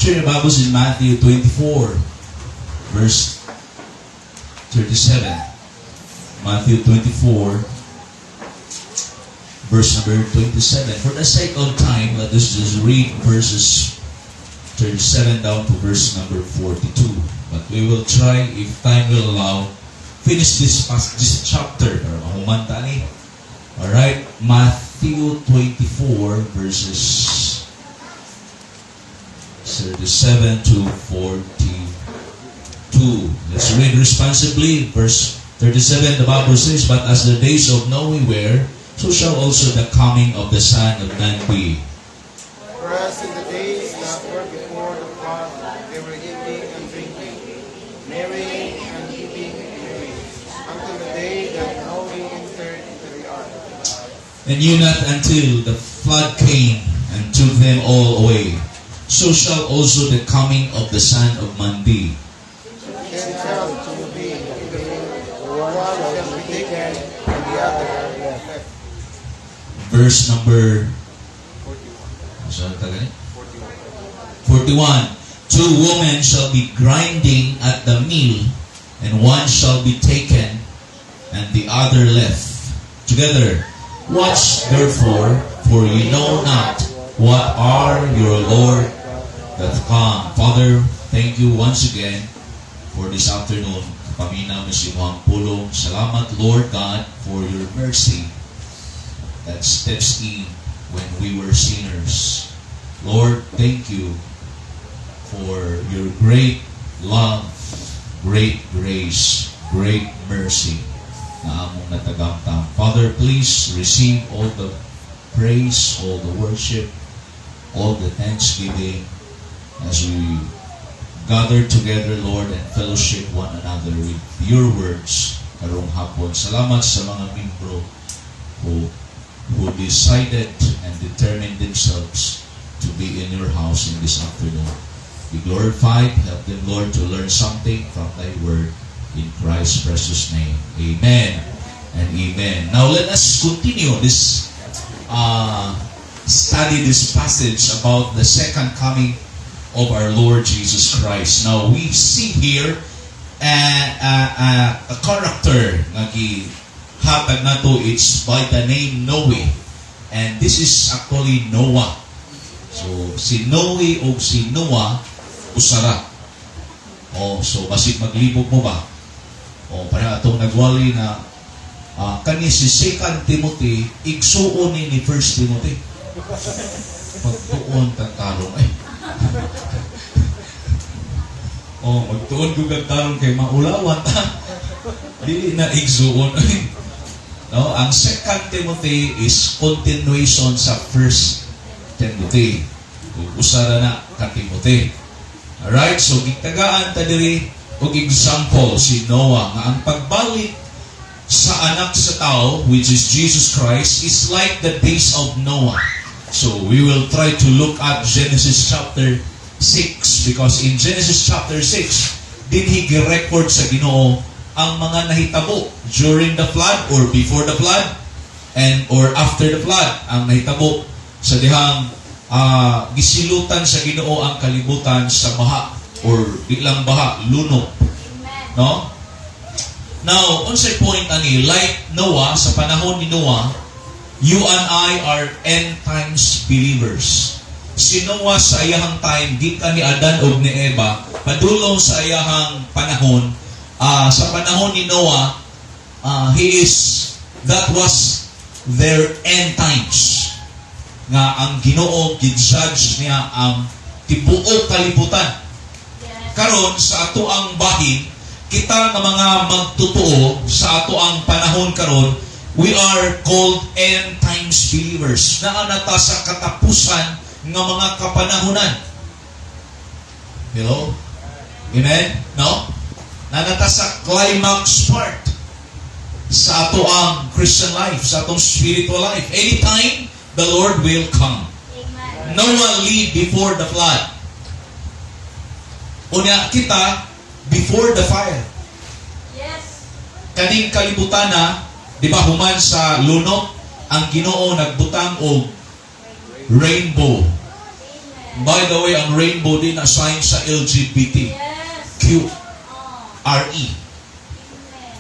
Turn your Bibles in Matthew 24, verse 37. Matthew 24, verse number 27. For the sake of time, let us just read verses 37 down to verse number 42. But we will try, if time will allow, finish this chapter. Alright, Matthew 24, verses 37 to 42. Let's read responsibly. Verse 37, the Bible says, But as the days of Noah were, so shall also the coming of the Son of Man be. Whereas in the days that were before the flood, they were eating and drinking, marrying and giving in marriage, until the day that Noah entered into the ark. And knew not until the flood came and took them all away. So shall also the coming of the Son of Man be. Then shall two be in the room, one shall be taken, and the other left. Verse number 41. 2 women shall be grinding at the mill, and one shall be taken, and the other left. Together, watch therefore, for ye know not what are your Lord that come. Father, thank you once again for this afternoon. Paminaw mo si Juan Pulong. Salamat, Lord God, for your mercy that steps in when we were sinners. Lord, thank you for your great love, great grace, great mercy na among natagamtam. Father, please receive all the praise, all the worship, all the thanksgiving as we gather together, Lord, and fellowship one another with your words karong hapon. Salamat sa mga membro who decided and determined themselves to be in your house in this afternoon. Be glorified. Help them, Lord, to learn something from thy word in Christ's precious name. Amen and amen. Now let us continue this study this passage about the second coming of our Lord Jesus Christ. Now we see here a character nga gihatag nato. It's by the name Noe, and this is actually Noah. So si Noe o si Noah usara. So basig maglibog mo ba? Para atong nagwali na kani si 2 Timothy igsuon ni 1 Timothy. Pagtuon tatarong magtuon ko tatarong kay maulawan dili na igsuon. No, ang 2 Timothy is continuation sa 1 Timothy. Usara na ka Timothy. Alright, so gitagaan ta diri og example si Noah nga ang pagbalik sa anak sa tao, which is Jesus Christ, is like the days of Noah. So we will try to look at Genesis chapter 6, because in Genesis chapter 6 did he record sa Ginoo ang mga nahitabo during the flood or before the flood and or after the flood. Ang nahitabo sa dihang gisilutan sa Ginoo ang kalibutan sa baha or ilang baha, lunok. No? Now, unsay point ani, like Noah, sa panahon ni Noah, you and I are end times believers. Si Noah sa iyahang time, gikan ni Adan o ni Eva, padulong sa iyahang panahon, sa panahon ni Noah, that was their end times. Nga ang Ginoo gid-judge niya ang tibuok kalibutan. Karon sa ato ang bahin, kita nga mga magtotoo sa ato ang panahon karon, we are called end times believers. Naa nata sa katapusan nga mga kapanahunan. Hello? Amen? No? Nanata sa climax part sa ato ang Christian life, sa atong spiritual life. Anytime, the Lord will come. Amen. Noah lived before the flood. Unya kita, before the fire. Yes. Kaning kalibutan na, di ba human sa lunok, ang Ginoo nagbutang og rainbow. By the way, ang rainbow din na sign sa LGBT. Yes. Q, Oh. R-E. Amen.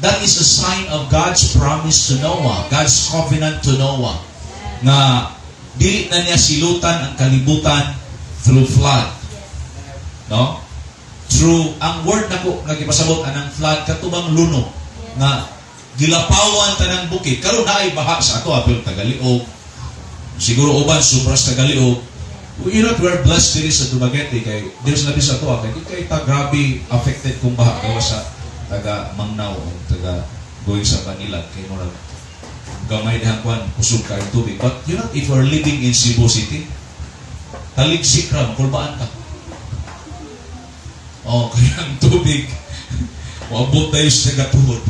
That is a sign of God's promise to Noah, God's covenant to Noah, nga dili na niya silutan ang kalibutan through flood. No? Through, ang word na ko, nagipasabot anang flood, katubang luno, nga gilapawan tanang bukid. Karon na ay baha sa ato, apil Tagaliog. Siguro uban, supras Tagaliog. You know, we're blessed diri sa Dumaguete, kay Diyos na sa ato, kay di kay ta grabe affected kung baha, gawa sa taga Mangnaw, o taga going sa Banilan, kay murag gamay dihang kwan, kusog ka yung tubig. But you know, if we're living in Cebu City, taligsik ra, makulbaan ka. Oh, kaya ang tubig, wabot tayo sa gatuhod.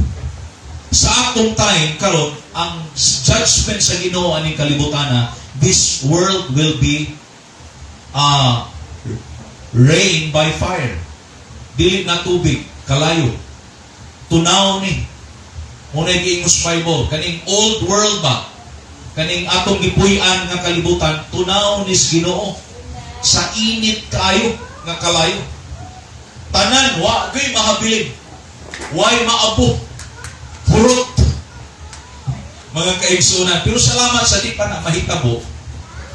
Sa atong time, karon ang judgment sa Ginoo aning kalibutan, this world will be rain by fire. Dili na tubig, kalayo. Tunaw ni. Muna giingos Bible, kaning old world ba? Kaning atong gipuy-an nga kalibutan, tunaw ni Ginoo. Sa init kayo nga kalayo. Tanan, wa gay mahabilin. Way maabo. Purot. Mga kaigsunan. Pero salamat sa di pa na mahitabo,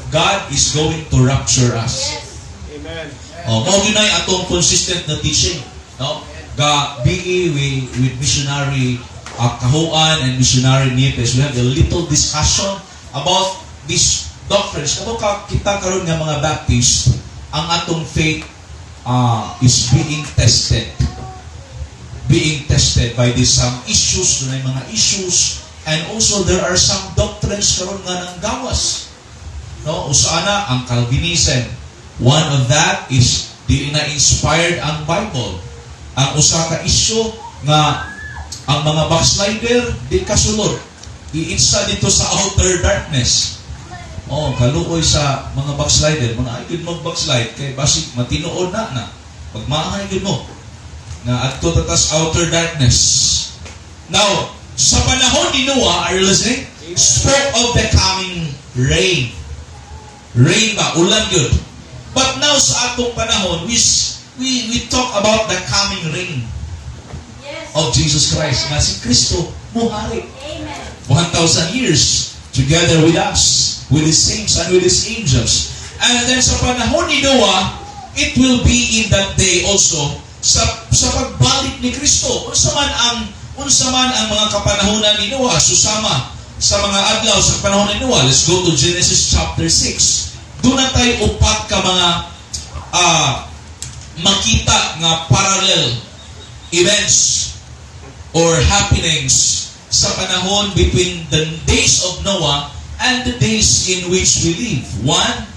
God is going to rapture us. Yes. Amen. Mao gyud nay atong consistent na teaching, no? Ga BE with missionary Kahuan and missionary Nipes, we have a little discussion about these doctrines. Kamo kita karon nga mga Baptist, ang atong faith is being tested. Being tested by these some issues, dunay mga issues, and also there are some doctrines karon nga nang gawas. No, usana ang Calvinism. One of that is di na inspired ang Bible. Ang usa ka issue nga ang mga backslider di kasulod. I-insta dito sa outer darkness. Oh, kaluoy sa mga backslider. Mga ay good mag-backslide kay basig matinood na. Pagmaahay gud mo na adto tatas outer darkness. Now, sa panahon ni Noah, are you listening? Spoke of the coming rain. Rain ba? Ulan yun. But now sa atong panahon, we talk about the coming rain Yes. of Jesus Christ. Na si Kristo muhari. Amen. 1,000 years together with us, with His saints and with His angels. And then sa panahon ni Noah, it will be in that day also sa pagbalik ni Kristo. Unsa man ang mga kapanahonan ni Noah susama sa mga adlaw sa panahon ni Noah. Let's go to Genesis chapter 6. Doon na tayo upat ka mga makita nga parallel events or happenings sa panahon between the days of Noah and the days in which we live. One,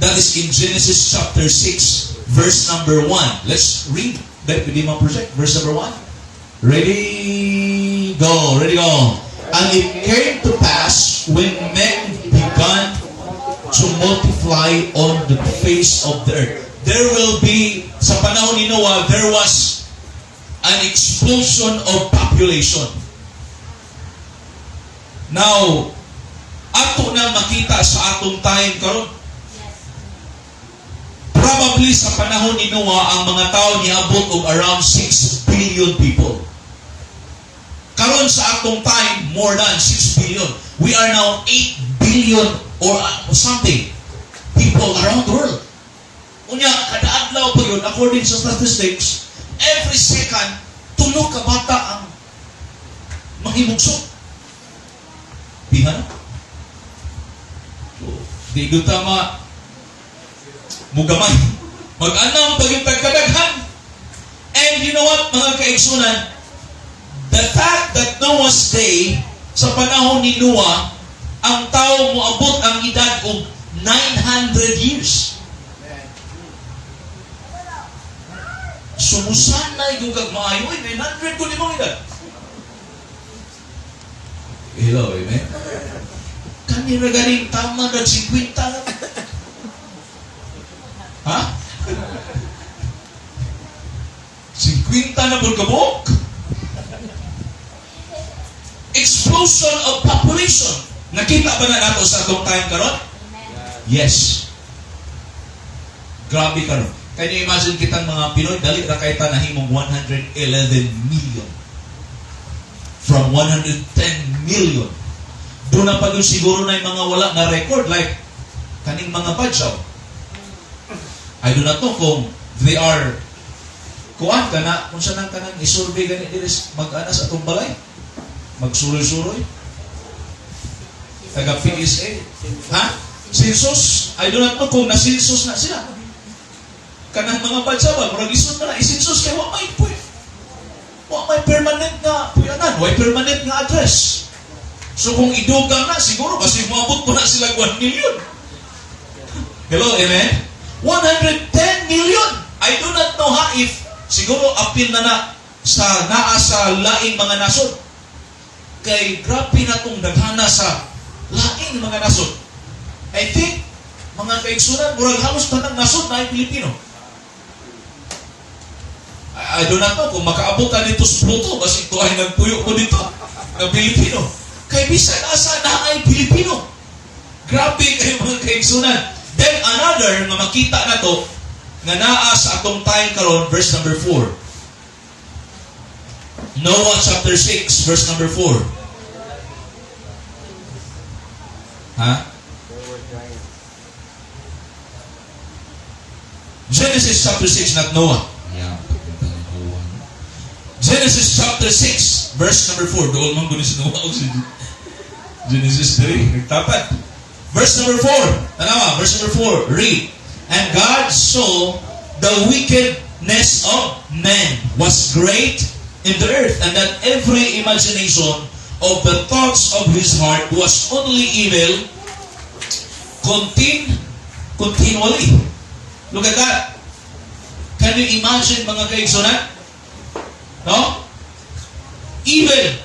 that is in Genesis chapter 6, verse number 1. Let's read that with my project. Verse number 1. Ready, go. Ready, go. And it came to pass when men began to multiply on the face of the earth. There will be, sa panahon ni Noah, there was an explosion of population. Now, ato na makita sa atong time karon. Probably sa panahon ni Noah, ang mga tao niabot og around 6 billion people. Karon sa atong time, more than 6 billion. We are now 8 billion or something people around the world. Unya, kada adlaw pa yun, according sa statistics, every second, 3 ka bata ang mahimugso. Pihan? So, di ko tama mugamay. Mag-anam pag yung pagkadaghan. And you know what, mga kaigsunan? The fact that Noah's day, sa panahon ni Noah, ang tao moabot ang edad og 900 years. Sumusanay yung kagmaayo, 900 ko limang edad. Hello, amen? Kanina galing tama na 50 na. Ha? 50 na bulgabok? Explosion of population. Nakita ba na nato sa atong time karon? Yes. Grabe ka no. Can you imagine kitang mga Pinoy, dali ra kay ta nahimong 111 million. From 110 million. Doon na pa doon siguro na yung mga wala na record, like kaning mga badyaw. I do not know kung they are kuan ka na, kung saan ka nang isurvey ganit diris mag-anas atong balay. Magsuroy-suroy. Taga PSA. Ha? Census? I do not know kung na-census na sila. Kanang mga badyawan, murag isod na isinsus kay wa may puy. Wa may permanent nga puyanan, wa permanent nga address. So kung idugang na, siguro kasi umabot po na sila 1 million. Hello, amen? 110 million! I do not know ha if siguro appeal na sa naa sa laing mga nasod. Kay grabe na itong daghana sa laing mga nasod. I think, mga kaigsunan, murag halos tanang nasod na ay Pilipino. I do not know kung makaabot ka nito sa Pluto kasi ito ay nagpuyo ko dito ng Pilipino. Kay bisan asa na ay Pilipino. Grabe kayo mga kaigsunan. Then another nga makita na to nga naa sa atong time karon, verse number 4. Noah chapter 6 verse number 4. Ha? Genesis chapter 6, not Noah. Yeah. Genesis chapter 6, verse number 4. Doon man ko ni sinuwa o si Genesis 3. Nagtapat. Verse number 4. Tanawa, verse number 4. Read. And God saw the wickedness of man was great in the earth, and that every imagination of the thoughts of his heart was only evil continually. Look at that. Can you imagine mga kaigsunan? No? Evil.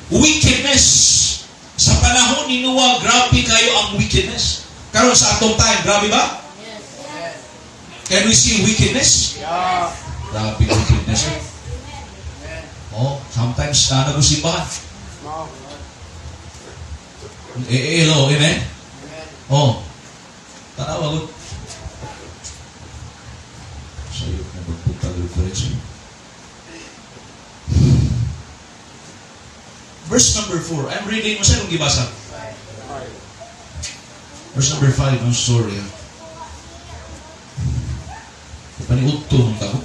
Wickedness. Sa panahon ni Noah, grabe kayo ang wickedness. Karon sa atong time, grabe ba? Yes. Can we see wickedness? Yeah. Grabe wickedness. Oh, sometimes na nagusimbahan. No. Hello, amen? Oh. Tanawa ko. Sa'yo na magpunta reference. Verse number 4. I'm reading. Masa kong gibasa? Verse number 5. I'm sorry. Paniudto ng tao.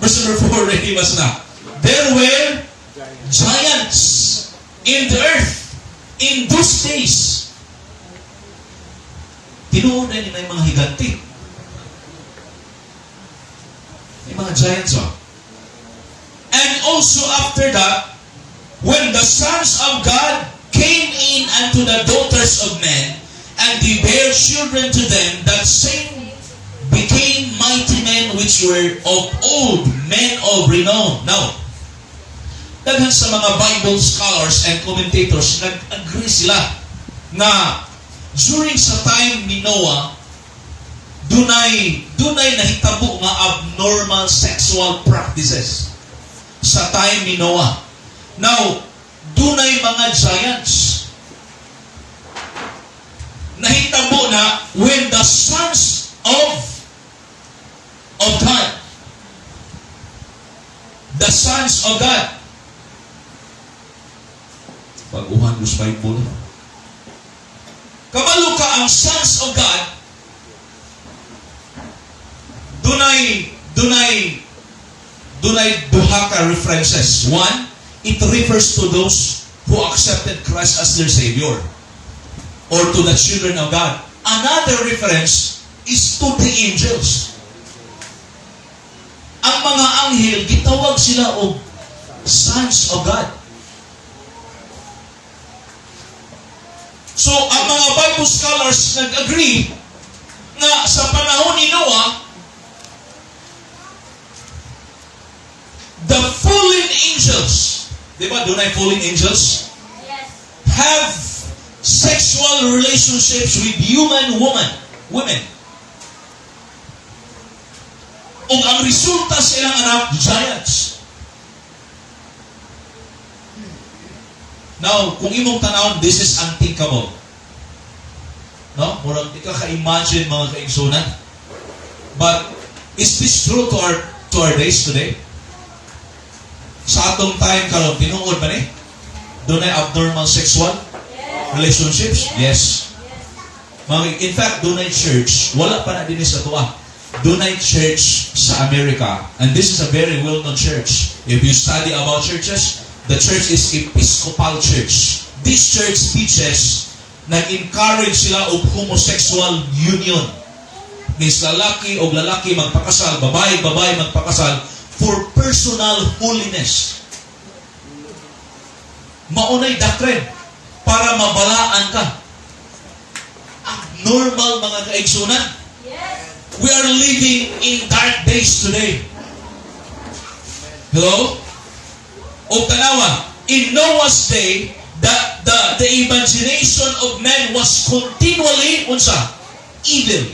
Verse number 4. Ready mas na. There were giants in the earth in those days. Tinuod na nila yung mga higanti. Yung mga giants, oh. And also after that, when the sons of God came in unto the daughters of men, and they bare children to them, that same became mighty men which were of old, men of renown. Now, daghan sa mga Bible scholars and commentators, nag-agree sila na during sa time ni Noah, dunay nahitabo nga abnormal sexual practices sa time ni Noah. Now, dunay mga giants. Nahitabo na when the sons of God, the sons of God, pag-uhan dos Bible, kabalo ka ang sons of God, dunay duha ka references. One, it refers to those who accepted Christ as their Savior, or to the children of God. Another reference is to the angels. Ang mga anghel, gitawag sila og sons of God. So, ang mga Bible scholars nag-agree na sa panahon ni Noah, the fallen angels, di ba, doon ay fallen angels? Yes. Have sexual relationships with women. O ang resulta sa ilang anak, giants. Now, kung imong tanawon, this is unthinkable. No? Murag di ka ka-imagine mga kaigsunan. But is this true to our days today? Sa atong time karon tinuod ba ni? Dunay abnormal sexual relationships? Yes. In fact, dunay church, wala pa na din sa tuwa. Dunay church sa America, and this is a very well-known church. If you study about churches, the church is Episcopal Church. This church teaches nag-encourage sila og homosexual union. Means lalaki o lalaki magpakasal, babae magpakasal for personal holiness. Maunay doctrine para mabalaan ka. Abnormal mga kaigsunan. We are living in dark days today. Hello? O tanawa, in Noah's day, the imagination of man was continually unsa? Evil.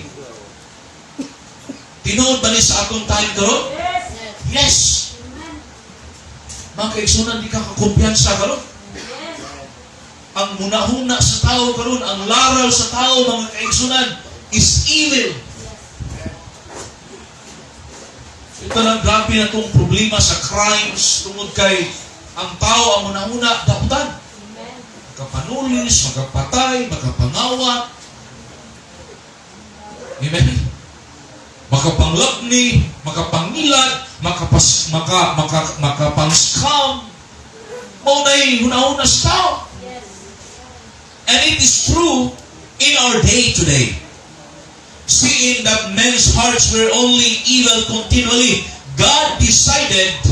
Tinuod ba ni sa atong time karon? Yes. Mga kaigsunan, di ka kakumpiyansa karon. Ang munahuna sa tao karon, ang laral sa tao mga kaigsunan is evil. Ito lang grabe na itong problema sa crimes tungod kay ang tao ang munahuna daputan. Makapanulis, makapatay, makapangawa. Amen? Makapanglabni, makapangilad, makapang-scam. Maunay hunahuna sa tao. And it is true in our day today. Seeing that men's hearts were only evil continually, God decided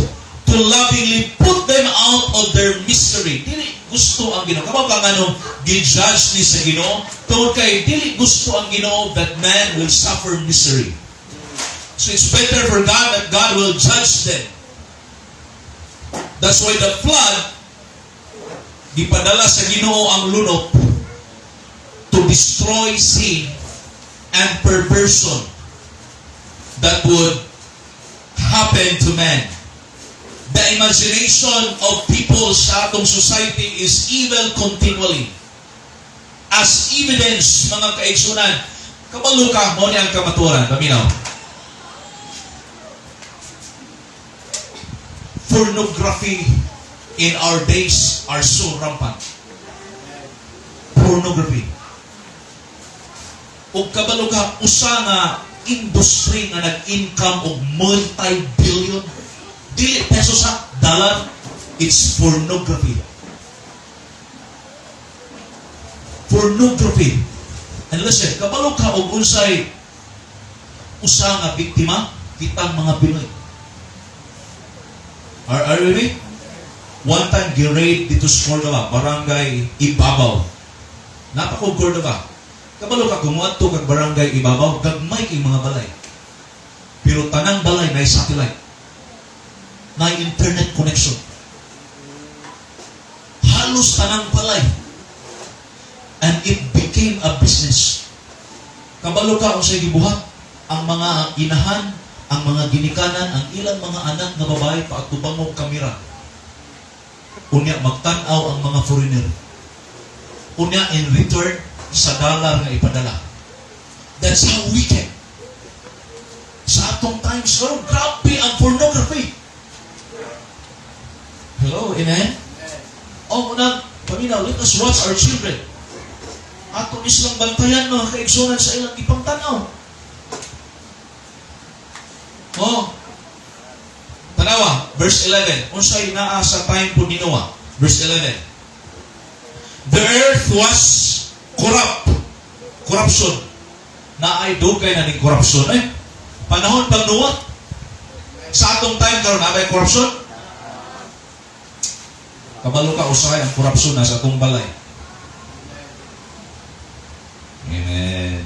to lovingly put them out of their misery. Dili gusto ang Ginoo. Kamo kang gi-judge ni sa Ginoo, tungod kay dili gusto ang Ginoo that man will suffer misery. So it's better for God that God will judge them. That's why the flood, gipadala sa Ginoo ang lunok to destroy sin and perversion that would happen to man. The imagination of people sa atong society is evil continually. As evidence, mga kaigsunan, kabalo ka, mo ni ang kamaturan, paminaw. Pornography in our days are so rampant. Pornography. O kabalo ka, usa nga industry nga nag-income og multi-billion. Dili pesos ha, dollar. It's pornography. Pornography. And listen, kabalo ka og unsay usa nga biktima, kitang mga Pinoy. Are you ready? One time, gi-raid dito sa Cordova, barangay Ibabaw. Napako Cordova. Kabalo ka, kumuha to kag barangay Ibabaw, gagmay kay mga balay. Pero tanang balay na satellite. Na internet connection. Halos tanang balay. And it became a business. Kabalo ka kung sa'y gibuhat, ang mga inahan, ang mga ginikanan, ang ilang mga anak na babae, paatubang mo kamera. Unya, magtanaw ang mga foreigner. Unya, in return, sa dollar nga ipadala. That's how wicked. Sa atong times, grabe ang pornography. Hello, amen? O, unang, paminaw, let us watch our children. Atong islang bantayan, mga kaigsunan sa ilang ipangtanaw. Oh, tanawa, verse 11. Unsay naa sa time po ni Noah. Verse 11. The earth was corrupt. Corruption. Naay dugay na ni corruption. Panahon pang Noah, sa atong time karon nabay corruption. Kabalo ka usahay ang corruption na sa atong balay. Amen.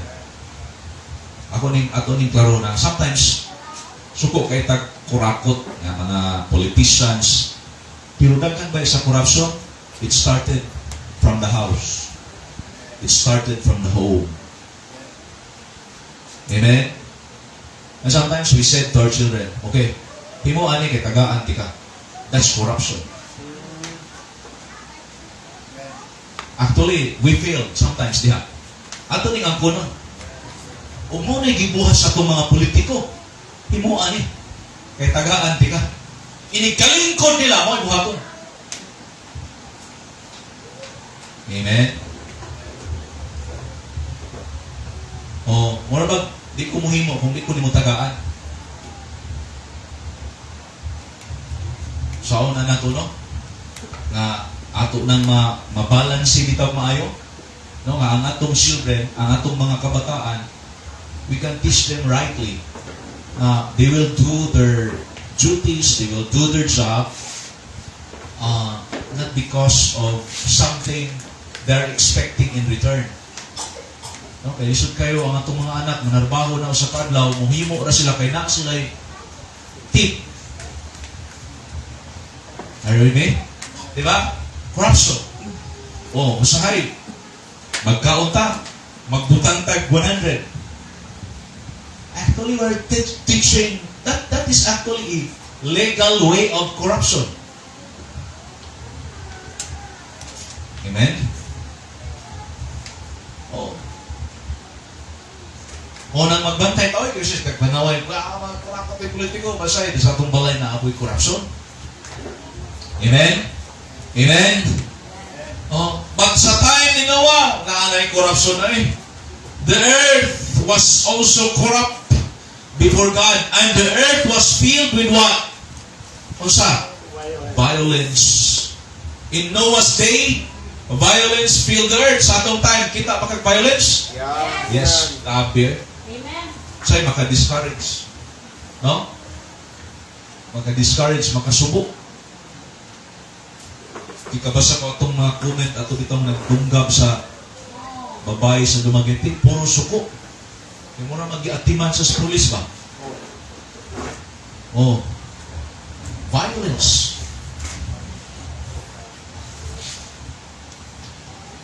Ato ning klaro na sometimes suko kay tag kurakot nga mga politicians. Pero daghan ba sa corruption? It started from the house. It started from the home. Amen? And sometimes we said to our children, okay, himo ani kay tagaan ti ka. That's corruption. Actually, we failed sometimes diha. Ato ning ang kuno. Ug mo na gibuhat sa itong mga politiko. Himuan ni. Kay tagaan ti ka. Inikalingkod nila mo buhaton. Amen. O, mura ba di ko muhimo kung di ko nimo tagaan. Saon na nato no? Nga ato nang mabalansi bitaw maayo. No, nga ang atong children, ang atong mga kabataan, we can teach them rightly. They will do their duties, they will do their job, not because of something they're expecting in return. No, kaya isod kayo ang atong mga anak, manarbaho na sa kadlaw, muhimo ra sila kay na sila tip. Are you with me? Diba? Corruption. Oh, usahay. Magkaunta. Magbutang tag 100. Actually, we're teaching that is actually a legal way of corruption. Amen? Oh. O nang magbantay tao, kasi kagpanaway, mga karapat ay politiko, basay, sa atong balay na apoy corruption. Amen? Amen? Oh, but sa time ni Noah, naanay corruption na eh. The earth was also corrupt before God, and the earth was filled with what? Unsa? Violence. In Noah's day, violence filled the earth. Sa atong time, kita pa kag violence? Yes, labi. Amen. Sa'y maka-discourage. No? Maka-discourage, makasubo. Ikabasa ko itong mga comment ato itong nagtunggab sa babae sa Dumaguete, puro suko. Yung muna mag-iatiman sa pulis ba? Oh. Violence.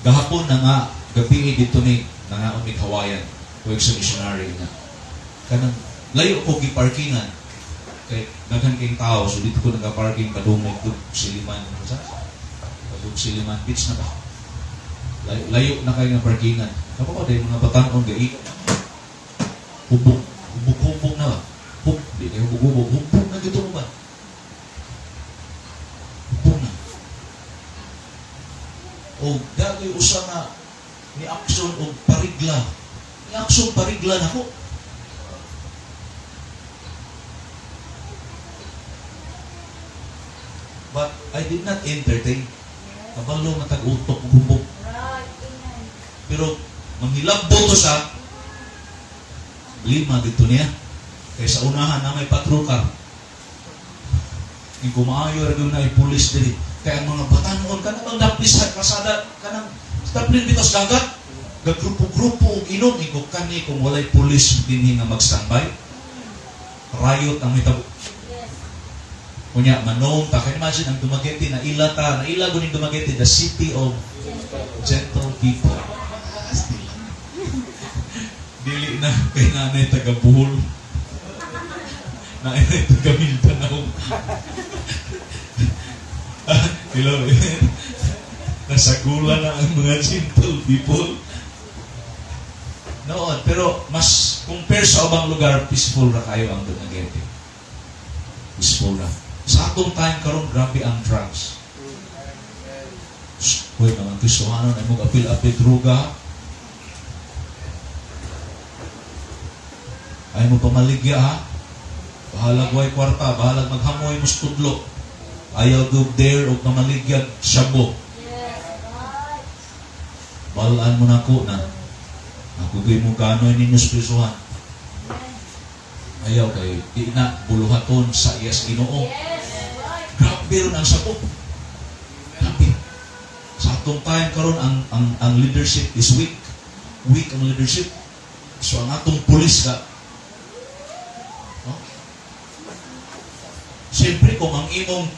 Gahapon na nga, gabi dito ni nangaon ni Hawayan, huwag sa missionary na. Kanang, layo ko giparkingan. Kay, naghan kayong tao, so dito ko nag-parking padungay ito, Siliman. Siliman Beach na ba? Layo na kayo ng parkingan. Kapag ko dahil mga batanon gaik. Hubog na ba? Di kayo hubog. Hubog na dito mo ba? Hubog na. O dagay usa nga ni aksyon o parigla. Ni aksyon parigla na ko. But I did not entertain. Kabalo matag-utok hubog. Right. Amen. Pero manghilabbo to sa 5 dito niya. Kaya sa unahan na may patrol car. Yung kumaayo rin na ipulis dili. Kaya ang mga batanon ka na bang napisad kasada ka ng tablin bitos dagat. Gagrupo-grupo og inom. Iko kani kung walay pulis din nga mag-standby. Riot ang hitabo. Kunya, manom ta. Can imagine ang Dumaguete na ilata. Na ilago ng Dumaguete, the city of gentle people. Dili na kay nanay taga-Buhol. Nanay taga-Mindanao. Hello, nasagula na ang mga gentle people. Noon, pero mas compare sa ubang lugar, peaceful na kayo ang Dumaguete. Peaceful na. Sa atong time karon grabe ang drugs. Hoy mga Kristohanon ay mong apil-apil droga. Ay mo pamaligya ha. Bahalag way kwarta, bahalag maghamoy mo studlo. Ayaw go there o pamaligya syabo. Yes. Right. Balaan mo na ko na. Ako gay mo gano'y ninyo sa Kristohan. Ayaw kay di na buluhaton sa iyas Ginoo. Yes. Right. Grabe ron ang sabo. Grabe. Sa atong time karon ang leadership is weak. Weak ang leadership. So ang atong pulis ka. No? Siyempre kung ang imong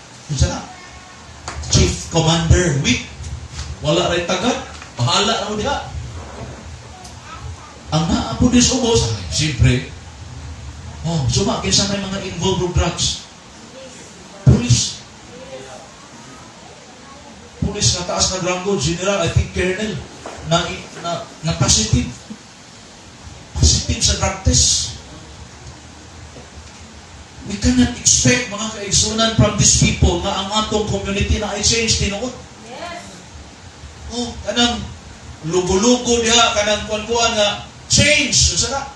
chief commander weak, wala rin tagat, bahala na mo diha. Ang naapodis ubos, siyempre, sumakin sa may mga involved with drugs. Pulis na taas na rango, general, I think colonel, na positive. positive sa drug test. We cannot expect mga kaigsunan from these people nga ang atong community na ay change tinuod. Yes. Oh, kanang lugo-lugo diha, kanang kuan-kuan nga change. Usa na?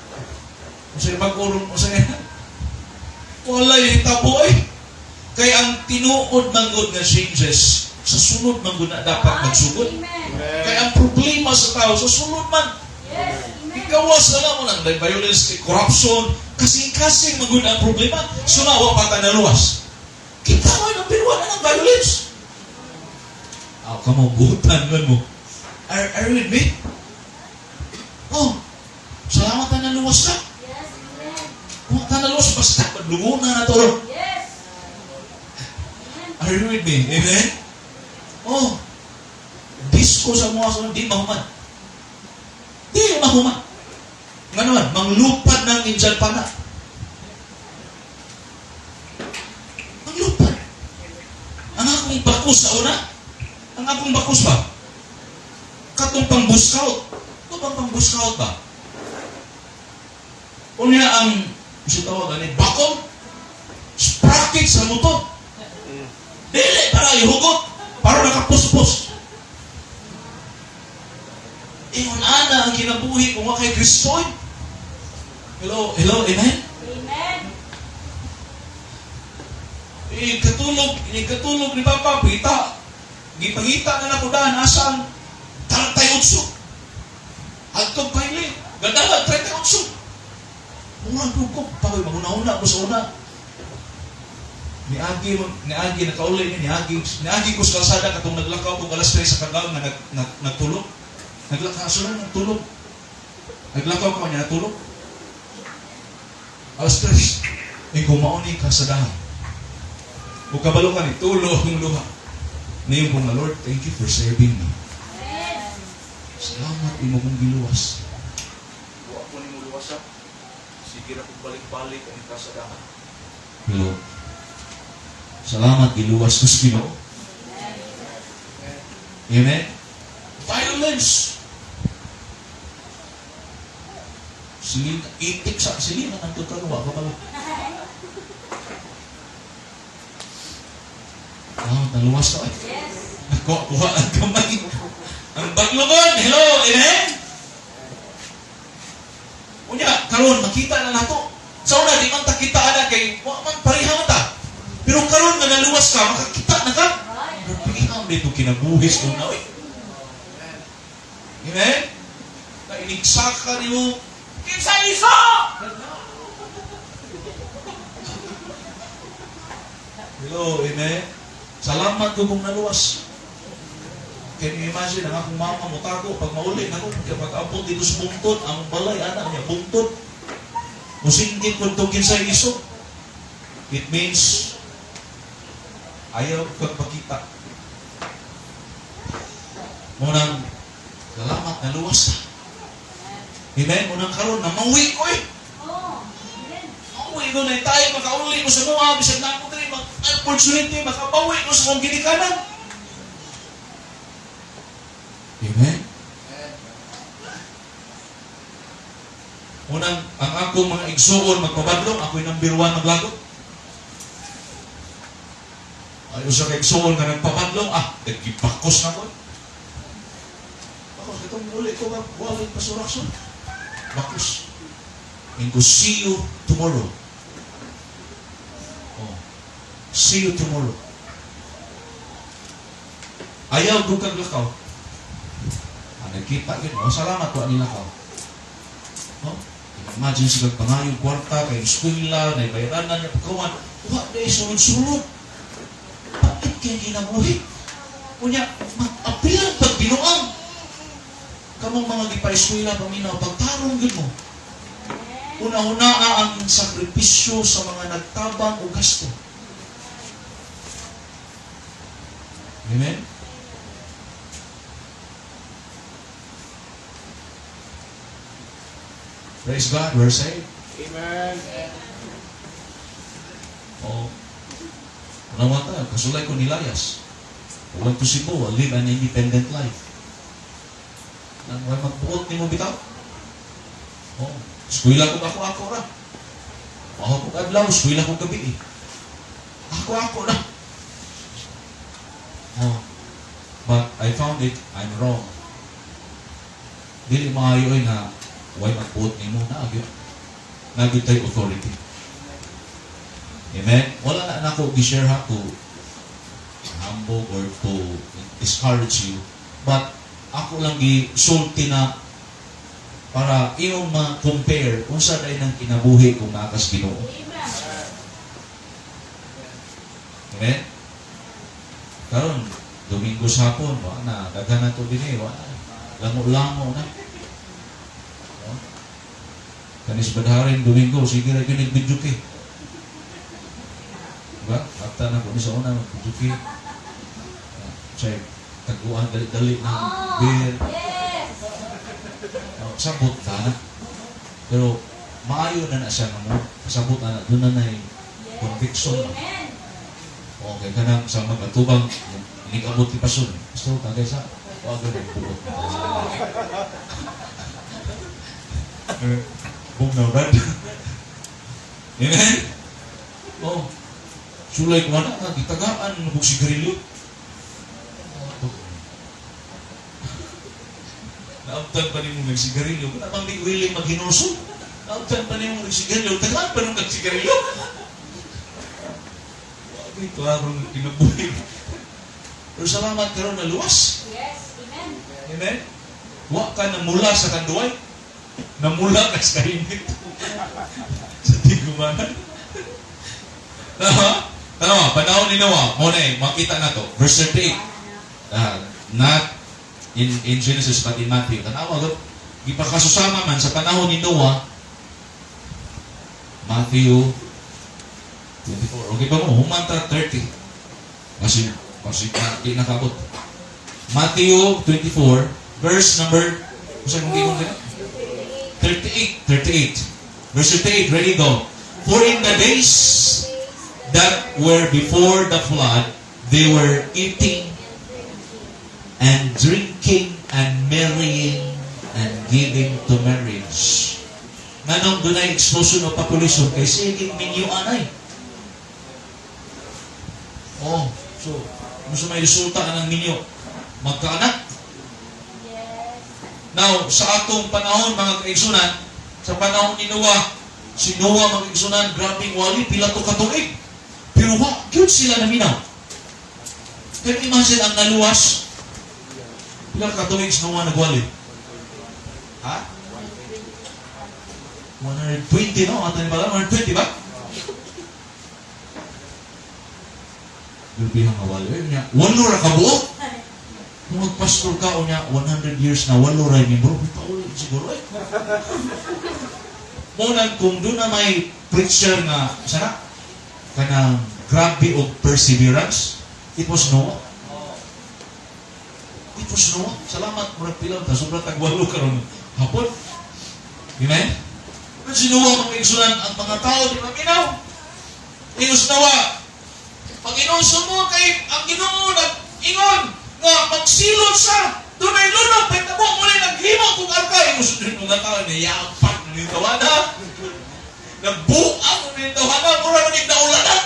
Usa mag-urong, usa na? Wala yung hitabo ay. Kaya ang tinuod manggod nga changes, sa sunod manggod na dapat magsugod. Amen. Kaya ang problema sa tao, sa sunod man, Yes. Amen. ikawas na lang mo ng violence, corruption, kasing-kasing manggod ang problema, sunawa pa tayo na luwas. Kita mo yung binuwan na ng violence. Kamubutan mo. Are you with me? Oh, salamat na naluwas ka. Yes. Amen. Kung ka naluwas, basta maglungunan na to. Yes. Are you with me? Amen? Oh, disco sa mga sunod, di mahuman. Di mahuman. Nga naman, manglupad ng injal pa na. Manglupad. Ang akong bakus sa una, ang akong bakus ba? Katong pang-buskout. Ito bang pang-buskout ba? Unya ang, kasi tawag ani, bakong, sprocket sa motor. Dili para ihugot, para nakapuspos. Ingon ana ang kinabuhi kung kay Kristo. Hello, amen? Amen. Katulog ni Papa, pita. Gipangita na nakudahan, asang 38. Agtog paili, gadalag 38. Murang ko, pakoy, maguna-una ko sa una. Niagi nakauli niagi ko sa kalsada katong naglakaw ko alas 3 sa kagaw nga nagtulog. Nagtulog. Naglakaw ko niya natulog. Alas 3. Kumaon ni kasadahan. Ug kabalo ka ni tulog ng luha. Niyo ko nga Lord, thank you for saving me. Amen. Salamat imo kong giluwas. Wa ko nimo luwas. Sige ra kog balik-balik ang kasadahan. Hello. Salamat, giluwas ko sa Ginoo. Amen? Violence. Itik sa silina ng tukaluwa. Naluwas ka ay. Yes. Nakuha ang kamay. Ang baglogon. Hello, amen? Unya, karon makita na nato. Sa una, di man takita na kay, man pareha ta. Pero karon nga naluwas ka, makakita na ka. Napigam dito kinabuhis ko na. Amen? Na inigsaka niyo, kinsa-isa! Hello, amen? Salamat ko kung naluwas. Can you imagine, ang akong mama mo tago, pag mauli na ko, kapag abot dito sa bungtod, ang balay, anak niya, bungtod. Musinggit ko ito kinsa-iso. It means, ayaw kang pakita. Munang, salamat, naluwas na. Amen? Munang karon na mauwi ko eh. Oh. Amen. Mauwi ko na tayo, makauli ko sa mga, bisag na ako tayo, opportunity, makabawi ko sa kong ginikanan. Amen? Munang, ang akong mga igsuon, magpabadlong, ako'y number 1 maglagot. Ayaw sa kaigsuon ka nagpapadlong, nagkipakos na ko. Bakos, itong muli ko walang pasurakson. Bakos. And go, see you tomorrow. Oh. See you tomorrow. Ayaw ko kag lakaw. Nagkita yun. Salamat po nila ka. Oh. Imagine sila pangayong kwarta, kayong eskwela, na ibayaranan, na pagkawan. Wala na sunod-sunod. Bakit kaya ginabuhi? Kunya, mag-apilang pagbinuang. Kamong mga gipa-eskwela, paminaw, pagtarong yun mo. Una-una ang sakripisyo sa mga nagtabang o gasto. Amen? Praise God, we're saved. Amen. Oo. Unang mata, kasulay ko ni Layas. Walang to Cebu, live an independent life. Nang magbuot ni mo bitaw? Oo. Eskwela ko ako ra. Ako ko adlaw, eskwela ko gabi eh. Ako na. Oh. But I found it, I'm wrong. Dili maayo nga why mag-vote nimo na agyo. Nagit tay authority. Amen. Wala na nako gi-share ha to humble or to discourage you. But ako lang gi-sulti na para iyong ma-compare kung sa day ng kinabuhi kung nakas Ginoo. Amen. Amen? Karon, Domingo sa hapon, wa na, daghan na ito din eh, wa na. Lango-lango na. No? Kanis badharin, Domingo, sige rin yun nag-video kay. Diba? After na ko ni sa una, mag-video kay. Check, taguan, dali-dali ng beer. Yes. Sabot na na. Pero, maayo na siya nga mo. Sabot na na, doon na conviction. Amen. Okay, kanang sa mag-atubang, inig-abot ti pasun. Gusto, tagay sa, wag na nagbuot. Bong na rad. Amen? Oh, sulay ko na, gitagaan, nabog sigarilyo. Naabtan pa rin mo nagsigarilyo. Kung napang di willing maghinuso, naabtan pa rin mo nagsigarilyo. Tagaan pa rin nagsigarilyo. Ito akong kinabuhi. Pero salamat karon na luwas. Yes. Amen. Amen? Wa ka namula sa kanduay. Namula ka sa kainit. Sa tigumanan. Tanawa, panahon ni Noah. Muna makita na to. Verse 38. Not in Genesis but in Matthew. Tanawa, ipakasusama man sa panahon ni Noah. Matthew 24. Okay pa mo? Humanta 30. Kasi di nakabot. Matthew 24, verse number, saan kong ginong gano'n? 38. Verse 38, ready go. For in the days that were before the flood, they were eating and drinking and marrying and giving to marriage. Nganong dunay explosion o population kay sige minyo anay. Oh, so, gusto may resulta ng ninyo magkaanak. Yes. Now, sa atong panahon, mga kaigsunan, sa panahon ni Noah, si Noah, mga kaigsunan, grabing wali, pila to katuig. Pero cute sila naminaw. Can you imagine ang naluwas? Pila katuig si Noah nagwali? Ha? 120, no? Ato ni pala, 120 ba? Bilbihang awal. Niya, walo ra ka buo? Kung magpastor ka o niya, 100 years na walo ra yung bro, paulit siguro eh. Munan, kung doon na may preacher nga, sana, kanang grabe o perseverance, it was Noah. It was Noah. Salamat, murag pilaw, ta sobrang tagwalo karon hapon. Amen? Pero si Noah, mga igsunan, ang mga tao, di maminaw. Inus Noah, pag inuso mo kay ang Ginoo nag-ingon nga magsilot sa dunay lunok pay tabo mo ni naghimo kung arka inuso din mga tao ni yapak ni tawana nagbuang ni tawana mura man naulanan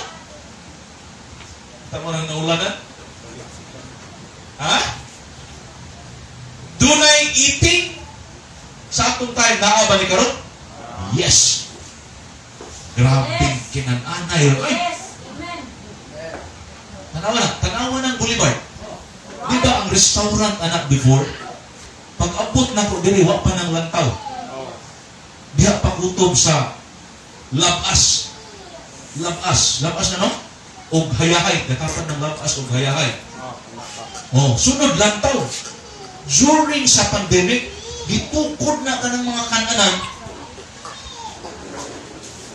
tamo nang naulanan ha dunay eating sa atong time naa ba ni karon yes grabe kinan-anay oy Yes. Tanawa ng Boulevard. Di ba ang restaurant anak before? Pag abot na ko diri wa pa ng lantaw. Diha pa kutob sa labas. Labas na no? Og hayahay, datapan ng labas og hayahay. Oh, sunod lantaw. During sa pandemic, gitukod na ka ng mga kananan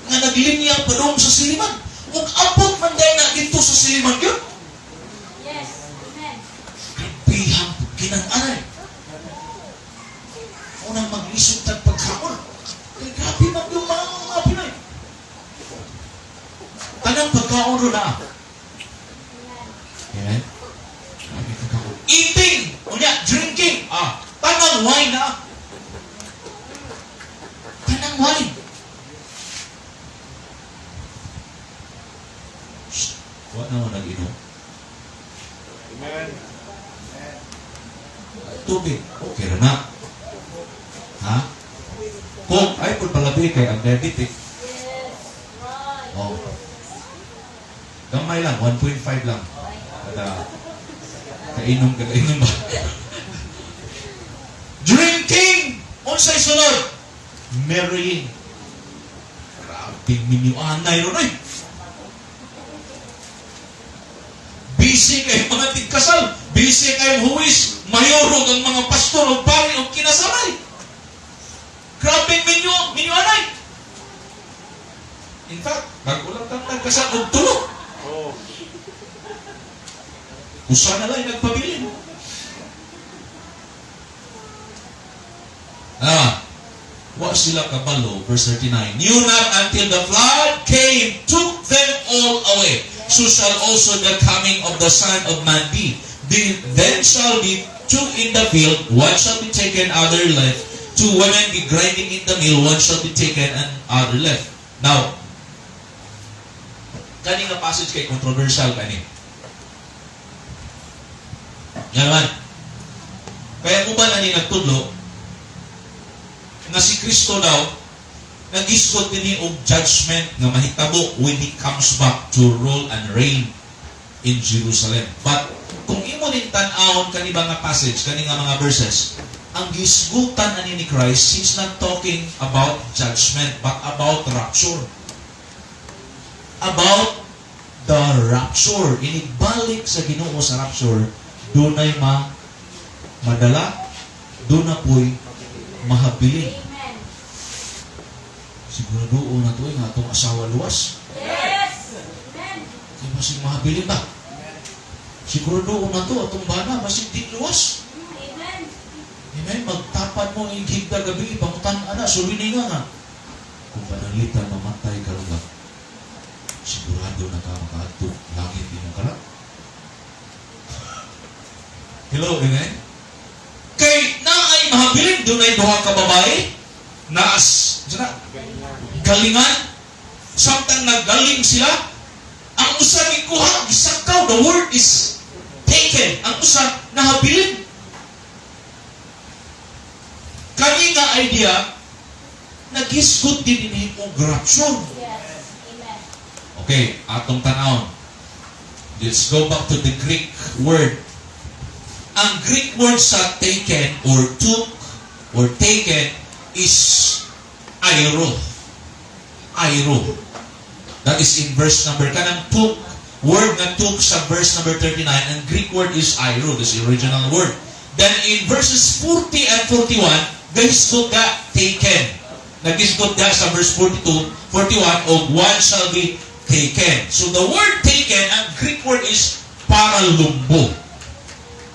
nga naglinya pa doon sa siliman. Ug abot man dahil na dito sa siliman yun. Yes. Amen. Bihang kinananay. Unang mag-isip ng pagkaon. Kaya grabe man yung mga Pinoy. Anong pagkaon ro na? Amen? Grabe pagkaon. Eating! O niya, drinking! Tanang wine na! Tanang ang wine. Shh, wala naman nag-inom. Amen. Tubig, okay na na. Ha? Coke, ay po palabi kay ang diabetic. Yes. Right. Oh. Gamay lang, 1.5 lang. Kada kainom ba? Drinking! Unsay sunod? Marrying. Grabing minyuanay ron ay. Busy kay mga tigkasal. Busy kay huwis. Mayorog ang mga pastor o pari o kinasamay. Grabing minyuanay. In fact, bago lang kang nagkasal og tulog. Oh. Usa na lang nagpabilin. Wa sila kabalo, verse 39. Knew not until the flood came, took them all away. So shall also the coming of the Son of Man be. Then shall be two in the field, one shall be taken, other left. Two women be grinding in the mill, one shall be taken, and other left. Now, kani nga passage kay controversial kani. Yan man. Kaya mo ba na ni nagtudlo nga si Kristo daw nagisgot din og judgment nga mahitabo when He comes back to rule and reign in Jerusalem. But kung imo nin tan-awon kani ba nga passage, kani nga mga verses, ang gisgutan ani ni Christ, He's not talking about judgment but about rapture. About the rapture. Inibalik sa Ginoo sa rapture, dunay madala, doon na po'y mahabilin. Amen. Sigurado na to nga itong asawa luwas. Yes. Amen. Kaya masig mahabilin ba? Sigurado na to atong bana, masig di luwas. Amen. Amen? Magtapad mo yung higda gabi, pangutan ana, sulining nga. Kung pananglitan, mamatay ka lang ba? Sigurado na ka makaadto, langit din ang kalak. Hello, amen? Kay naay mahabilin, doon ay duha ka babae, naas, galingan, samtang naggaling sila, ang usa gikuha, gisakaw, the word is taken, ang usa nahabilin. Kani nga idea, nagisgot din ini og rapture. Yes. Amen. Okay, atong tanawon. Let's go back to the Greek word. Ang Greek word sa taken or took or taken is airo. Airo. That is in verse number, kanang took, word na took sa verse number 39, and Greek word is airo, this is the original word. Then in verses 40 and 41, gahisgot ka taken. Nagisgot ka sa verse 42, 41, og one shall be taken. So the word taken, ang Greek word is paralumbo.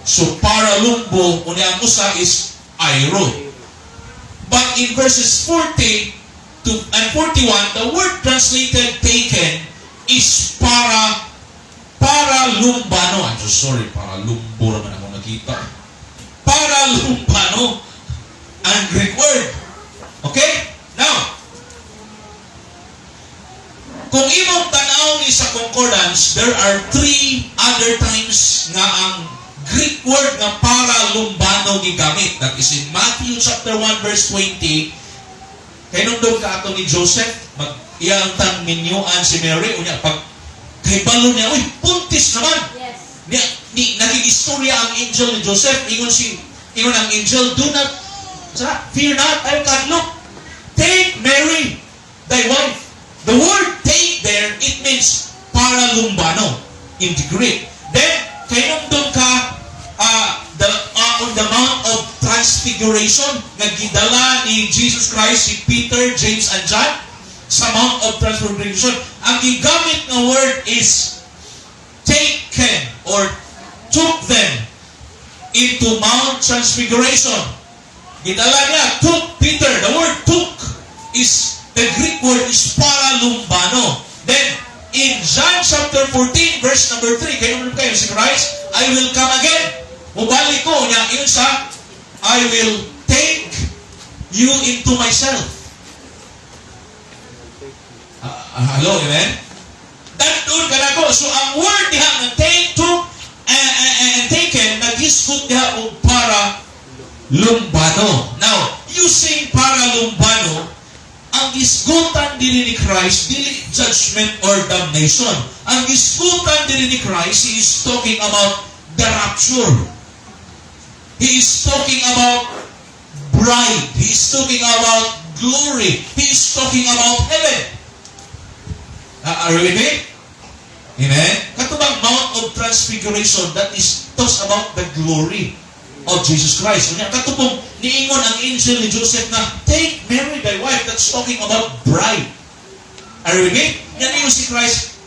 So paralumbo, unya ang usa is airo. But in verses 40 and 41, the word translated taken is paralumbano. I'm so sorry, paralumbo naman ako nakita. Paralumbano ang Greek word. Okay? Now, kung imong tanaw ni sa concordance, there are three other times nga ang Greek word nga paralumbano gigamit. That is in Matthew chapter 1 verse 20. Kay nung doon ka ato ni Joseph, iyang tang minyuan si Mary, unya pag kay balo niya, uy, puntis naman. Yes. Nagigistorya ang angel ni Joseph, ingon ang angel, do not, fear not, I can look. Take Mary, thy wife. The word take there, it means paralumbano in the Greek. Then, kay nung doon ka, on the Mount of Transfiguration, nagidala ni Jesus Christ, si Peter, James, and John, sa Mount of Transfiguration, ang gigamit na word is taken or took them into Mount Transfiguration. Gidala niya, took Peter. The word took is, the Greek word is paralumbano. Then, in John chapter 14, verse number 3, kayo naman kayo si Christ, I will come again. Mubalik ko niya, yun sa, I will take you into myself. Hello, amen? Doon ka na ko. So, ang word diha na take, took, and taken, nag-isgot diha o para lumbano. Now, using para lumbano, ang isgutan dili ni Christ, dili judgment or damnation. Ang isgutan dili ni Christ, He is talking about the rapture. He is talking about bride. He is talking about glory. He is talking about heaven. Are you with me? Amen? Katubang Mount of Transfiguration, that is talks about the glory of Jesus Christ. Katubang niingon ang angel ni Joseph na, take Mary thy wife. That's talking about bride. Are you with me? Yan yung si Christ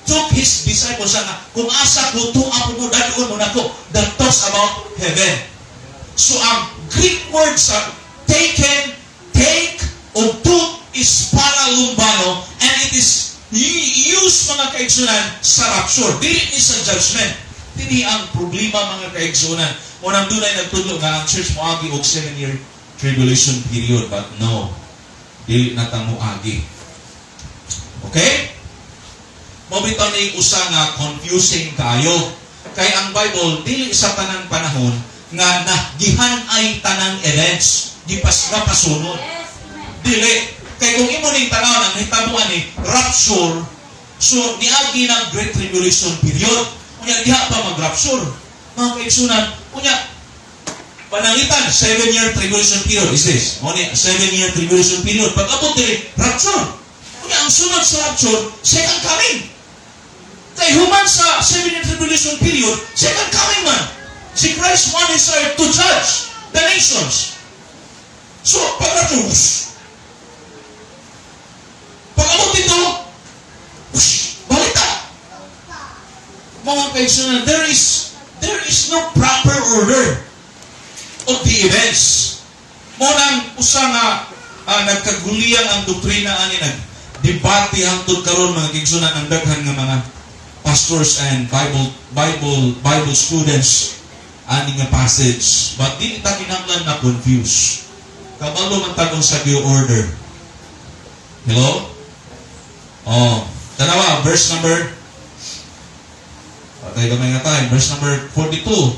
took His disciples na, kung asa ko, tuang mo, dadoon mo na ko. That talks about heaven. So ang Greek word sa taken, take, o took is para lumbano, and it is use mga kaigsunan sa rapture. Dili ni sa judgment. Dili ang problema mga kaigsunan. Unang dunay nagtudlo nga ang church moagi og 7-year tribulation period. But no. Dili na ta moagi. Okay? Mabitaw ni usa nga confusing kayo. Kay ang Bible dili sa tanang panahon nga nagihan ay tanang events. Di pas nga pasunod. Yes, amen. Dili. Kaya kung imo ning tanaw ng hitabuan ni rapture, so niagi ng Great Tribulation period, kunya diha pa mag-rapture. Mga kaigsunan, kunya panangitan 7-year tribulation period is this. Mo ni 7-year tribulation period pag abot diri rapture. Kunya ang sunod sa rapture, second coming. Kay human sa 7-year tribulation period, second coming man. Si Christ one is to judge the nations. So pag rapture, pag-abot dito, balita. Mga kaigsunan, there is no proper order of the events. Munang usa nga nagkaguliyang ang doktrina ani nagdebate hangtod karon mga kaigsunan ang daghan nga mga pastors and Bible students ani nga passage. But di ta kinahanglan na confuse. Kabalo man tagong sa order. Hello? Oh, tanawa, verse number, patay gamay nga tayo, verse number 42.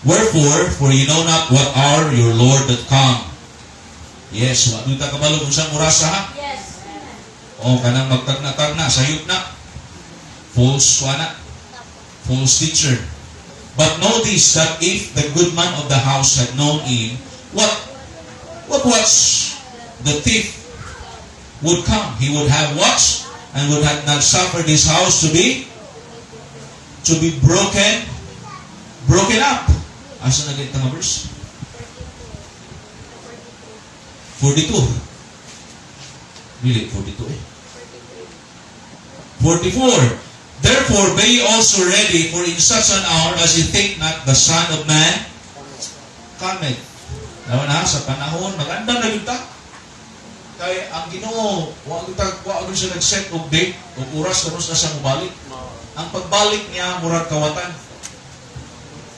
Wherefore, for you know not what hour your Lord that come. Yes, wala ta kabalo kung saan orasa ha? Yes, amen. Oh, kanang magtagna-tagna, sayop na. False teacher. But know this, that if the good man of the house had known him, what was the thief would come. He would have watched and would have not suffered his house to be broken up. Asa na ganito nga verse? 42. Really, 42 eh. 44. Therefore, be ye also ready, for in such an hour as ye think not, the Son of Man cometh. Nawa na, sa panahon, maganda na yun ta. Kaya ang Ginoo, wag siya nag-set og date o oras karon na siya mobalik. Ang pagbalik niya murag kawatan.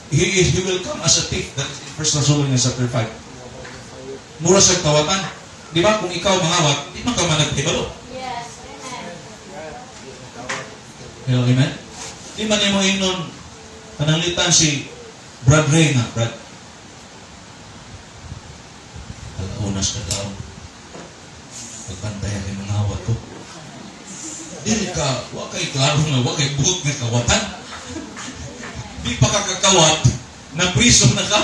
He will come as a thief. That is in 1 Thessalonians chapter 5. Mura sa kawatan. Di ba kung ikaw mangawat, di man ka man nagtibalo. Yes, amen. Hello, amen? Di man yung mga inon pananglitan si Brad Ray na, Brad. Alaunas ka daw. Pagbantayan yung mga awat ko. Dili ka, wag kay klaro nga, wag kay buot nga kawatan. Di pa kakakawat, na priso na ka.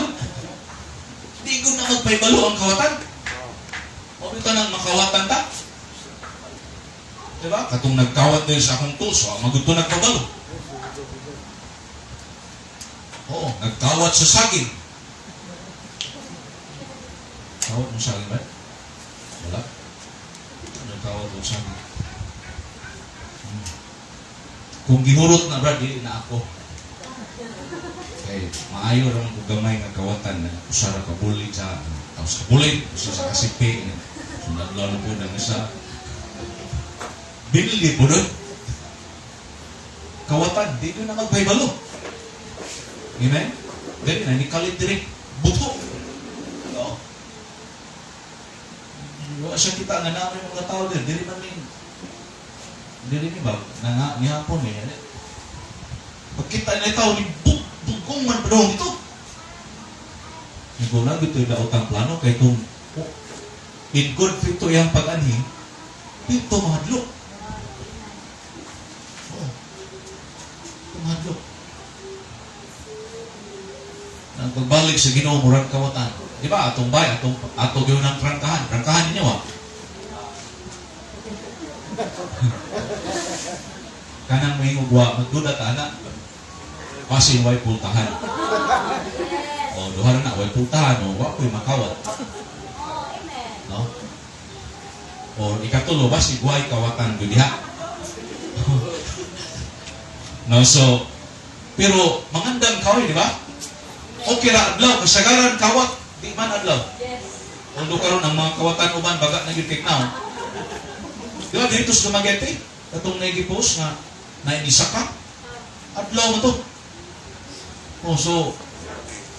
Di ko na magpaybalo ang kawatan. O dito nang makawatan ta. Diba? Katong nagkawat din sa akong tools, maguto nagpabalo. Oo, nagkawat sa saging. Kawat mo saging ba? Wala. Nagkawat mo saging. Kung gihurot na Brad, dili na ako. Okay, maayo rin kung gamay ng kawatan na usara ka bulig sa tapos ka bulig, usara sa kasipi. Sundan-lalo po ng isa. Binili po doon. Kawatan, di ko na magpaybalo. Amen? Dali na, ni kalit direk, buto. No. Wala siya kita nga namin mga tao din. Dili ba? Ni hapon eh. Pagkita na itaw, ni bugong man pa ito. Naguna, ito yung daotang plano. Kaya kung in good fit to yung pag-anhi, ito mahadlok. Ito mahadlok. Nang pagbalik sa Ginoo, murag kawatan. Di ba? Atong yun ang prangkahan. Prangkahan ninyo, Kanang may ugwa, magduda ka na. Kasi way pultahan. O, duha na, way pultahan. O, wako'y makawat. No? O, ikatulo, basi guay kawatan dudiha. No, so, pero, mangandang kaway, di ba? Okay ra, adlaw, kasagaran kawat, di man adlaw. Undo karon ang mga kawatan uban, baga na yun kik now. Di ba, dito sa Dumaguete, katong nagipos nga, nainisa ka, adlaw mo to. O, so,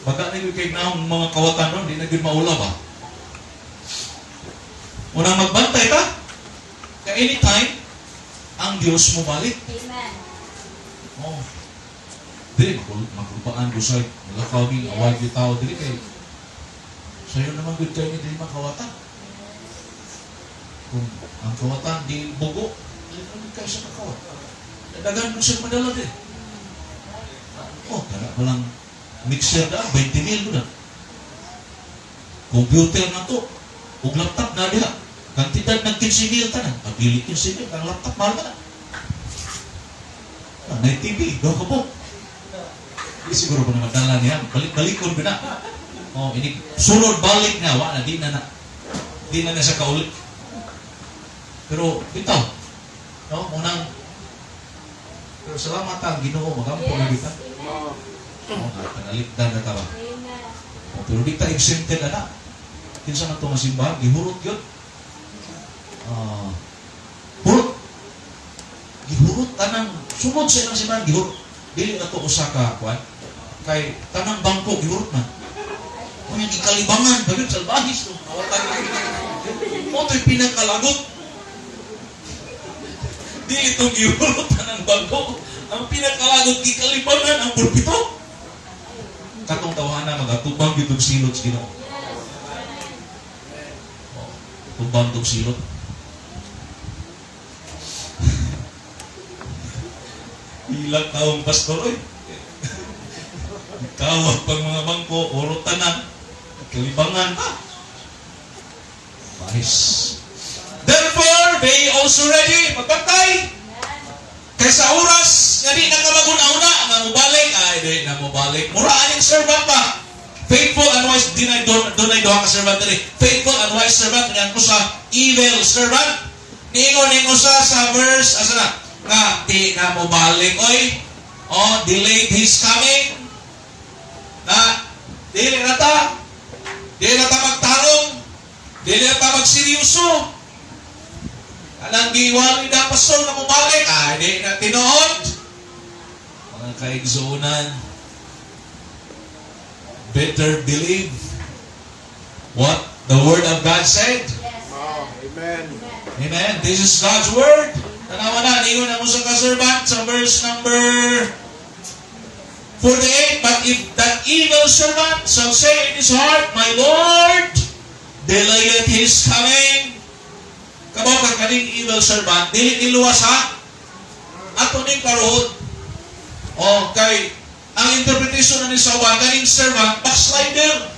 baga na yun kik now, mga kawatan ron, di na yun maulaw ba? Unang magbantay ka, kaya anytime, ang Diyos mo balik. Amen. Oh. Dili, makulpaan ko sa'yo. Wala kami, awag yung tao. Dili kayo. Sa'yo naman good kayo, dili makawatan. Kung ang kawatan, di bugo, dili naman kayo sa kakawat. Dagan mo siya madala din. Oh, kaya walang mixer na, 20,000 na. Computer na to. Kung laptop na diha. Kantidad ng 15,000 tanan. Pagili 15,000, ang laptop mahal na. May TV, daw ka po. Hindi siguro pa naman dala niya. Balik-balikon ko na. Oh, ini sunod balik na. Wala, di na sa kaulit. Pero, ito. No, unang, pero salamat ang Ginoo. Magampo na kita. Oh, panalikdan na taba. Oh, pero di ta exempted na. Kinsa na ito nga simbahan, gihurot yun. Hurot. Gihurot, tanang, sunod sa ilang simbahan, gihurot. Dili na ito usa ka, kuwan. Kay tanang bangko, gihurot na. O yung ikalibangan, bagay sa bahis, no? Awatan na. O ito'y pinakalagot. Di itong gihurot tanang bangko. Ang pinakalagot, ikalibangan, ang pulpito. Katong tawanan, magatubang itong silot sa Ginoo. Tubang itong silot. Ilang taong pastor, oy. Kawag pang mga bangko, urutan na. Kalibangan pa. Bahis. Therefore, be also ready. Magbantay. Kaysa oras, nga di nakamaguna-una, nga mubalik. Ay, di na mubalik. Muraan yung servant pa. Faithful and wise, dunay doha ka servant rin. Faithful and wise servant, nga ko sa evil servant. Ningon sa verse, asa na? Nga, di na mo balik, oy. Oh, delayed his coming. Na, dili na ta magtarong. Dili na ta magseryoso. Anang giwali na pastor na mo balik. Ay, di na tinood. Mga kaigsunan, better believe what the Word of God said. Oh, amen. Amen. This is God's Word. Tanawa na, ningon na mo sa kaservant sa verse number 48. But if that evil servant shall say in his heart, My Lord delayeth his coming. Kabaw ka kaning evil servant, dili niluwas ha? Ato ning karoon. O, kay, ang interpretation na ni Sawan, kaning servant, backslider.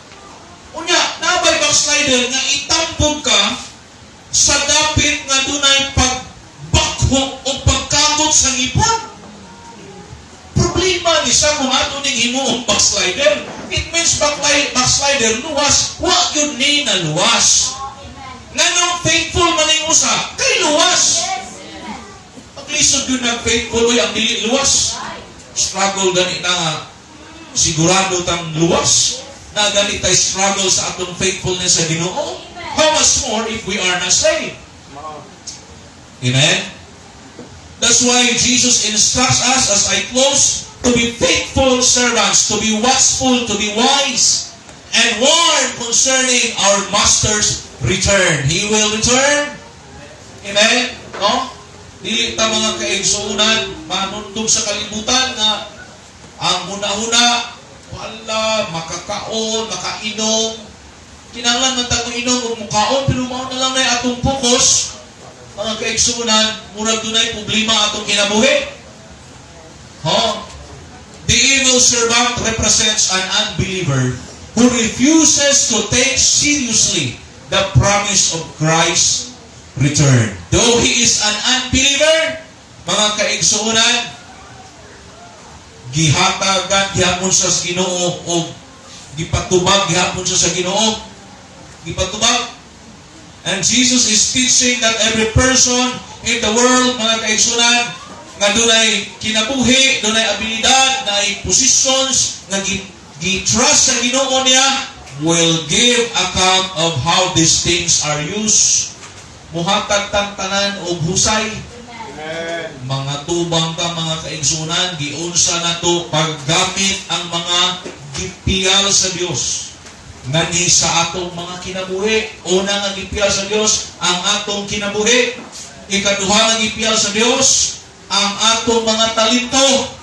Unya, nabay backslider, nga itambog ka sa dapit nga dunay pagbakho o pagkamot sa ngipon. Problema ni sa kung ato ning himuong backslider. It means backslider, luwas, wa yun ni na luwas. Nga nang faithful maning usa, kay luwas. Paglisod yun ng faithful, ay ang dili luwas. Struggle gani na nga, sigurado tang luwas. Na gani tayo struggle sa atong faithfulness sa Ginoo. How much more if we are not saved? Amen? That's why Jesus instructs us, as I close, to be faithful servants, to be watchful, to be wise, and warn concerning our master's return. He will return. Amen? No? Dili ta mga kaigsuunan, manundog sa kalibutan nga ang una-una, wala, makakaon, makainom. Kinahanglan man tayo inom o mukaon, pero mao na lang na atong focus. Mga kaigsuunan, murag dunay problema atong kinabuhi. The evil servant represents an unbeliever who refuses to take seriously the promise of Christ's return. Though he is an unbeliever, mga kaigsuunan, gihatagan, gihapon siya sa Ginoo o gipatubag, gihapon siya sa Ginoo, gipatubag. And Jesus is teaching that every person in the world, mga kaigsuunan, nga dunay kinabuhi, dunay abilidad, dunay positions, nga gi-trust sa Ginoo niya, will give account of how these things are used. Muhatag tanan og husay. Amen. Mga tubang ka, mga kaigsunan, giunsa na to paggamit ang mga gipiyal sa Dios. Ngani sa atong mga kinabuhi. Una nga gipiyal sa Dios ang atong kinabuhi. Ikaduha nga gipiyal sa Dios ang atong mga talento.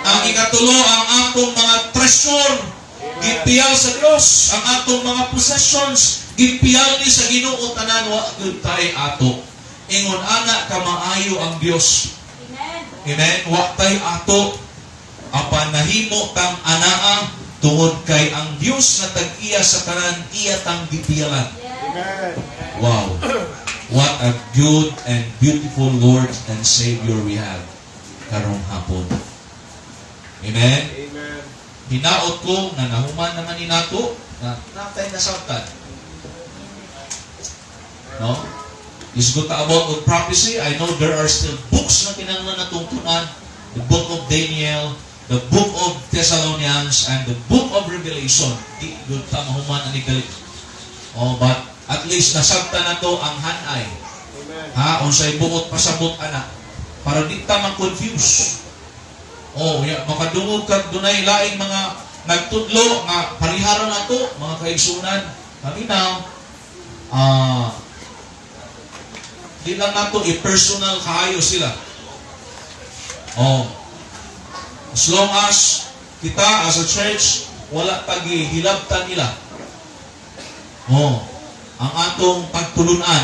Ang ikatulo ang atong mga treasure. Gipiyal sa Dios ang atong mga possessions. Gipiyal ni sa Ginoo tanan wa gyud tay ato. Ingon ana ka maayo ang Dios. Amen. Wa tay ato apan nahimo tang anaa tungod kay ang Dios nga tag-iya sa kanan iya tang gipiyalan. Amen. Wow. What a good and beautiful Lord and Savior we have karong hapon. Amen. Amen. Hinaot ko na nahuman naman ni nato na natay nasabtan. No? Isgot about of prophecy. I know there are still books na kinahanglan natong tunan. The book of Daniel, the book of Thessalonians, and the book of Revelation. Di good ta mahuman ani galit. But at least nasabtan na to ang hanay. Amen. Unsay buot pasabot ana para di ta ma-confuse. Makadungog kag dunay laing mga nagtudlo nga pariharon nato mga kaigsunan. Paminaw, di lang nato i-personal kaayo sila. As long as kita as a church wala pagihilabtan nila. Ang atong pagtulunan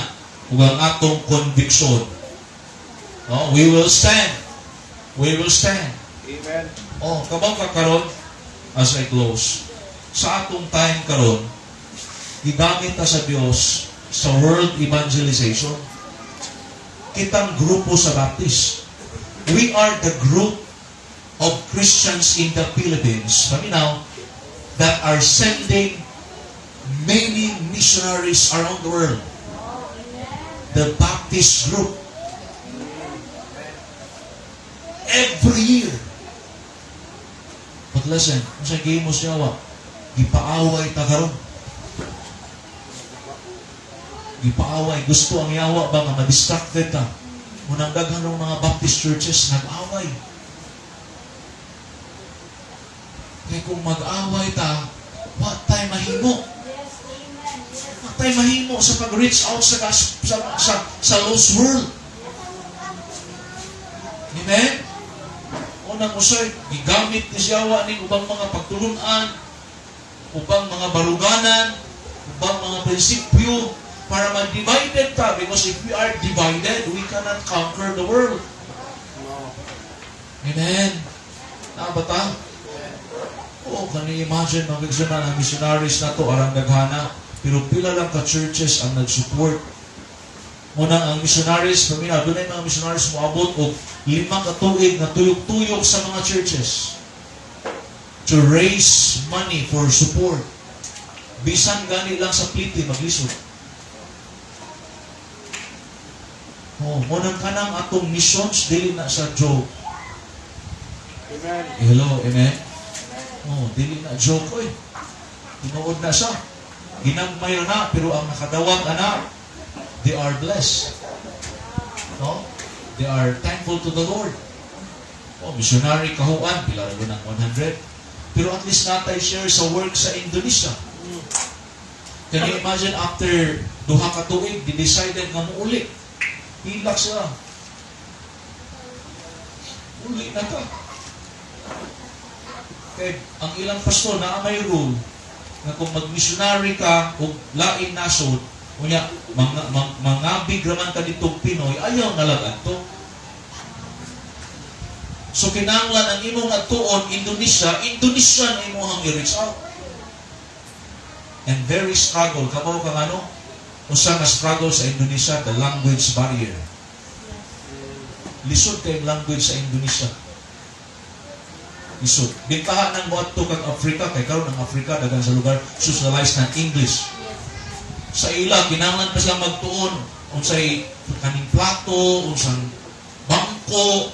ug ang atong conviction. We will stand. We will stand. Amen. Kabang karon as I close. Sa atong time karon, gigamit ta sa Dios sa world evangelization. Kitang grupo sa Baptist. We are the group of Christians in the Philippines, paminaw, that are sending many missionaries around the world. The Baptist group. Every year. But listen, kung sa gihimo siya wa, gipaaway ta karon. Gipaaway. Gusto ang yawa ba nga ma-distracted ta? Munang daghan ng mga Baptist churches nag-away. Kaya kung mag-away ta, what tayo mahimo? What tayo mahimo sa pag-reach out sa lost world? Amen? Unang usay, gigamit ni siyawa ni ubang mga pagtulunan, ubang mga baruganan, ubang mga prinsipyo, para mag-divided ta. Because if we are divided, we cannot conquer the world. Amen? Ba ta? Kani-imagine, mag-examine ang missionaries na to, arang naghana, pero pila lang ka-churches ang nag-support. Munang ang missionaries, paminaw, doon ay mga missionaries moabot o 5 katuig na tuyok-tuyok sa mga churches to raise money for support. Bisan gani lang sa pliti, maglisod. Munang kanang atong missions, dili na sa joke. Amen. Hello, amen? Dili na joke, oy. Tinuod na siya. Ginagmayo na, pero ang nakadawag na, they are blessed. No? They are thankful to the Lord. Missionary kahuan, pila ng 100. Pero at least natay share sa work sa Indonesia. Can you imagine after duha ka tuig, di-decided nga mo uli. Hilak sila. Uli na ka. Kaya ang ilang pastor na may rule na kung mag-missionary ka o lain nasod, kunya, mangabig raman ka ditong Pinoy, ayaw nalagad to. So kinanglan ang imong atuon Indonesia na imong i-reach out. And very struggle. Kabaw kang ano? Usa nga struggle sa Indonesia, the language barrier. Lisod kayong language sa Indonesia. Lisod. Bintahan ng buhat to kang Africa, kay karon ang Africa, dagang sa lugar, socialized ng English. Sa ila, kinanglan pa silang magtuon, unsay kaning plato, unsang bangko,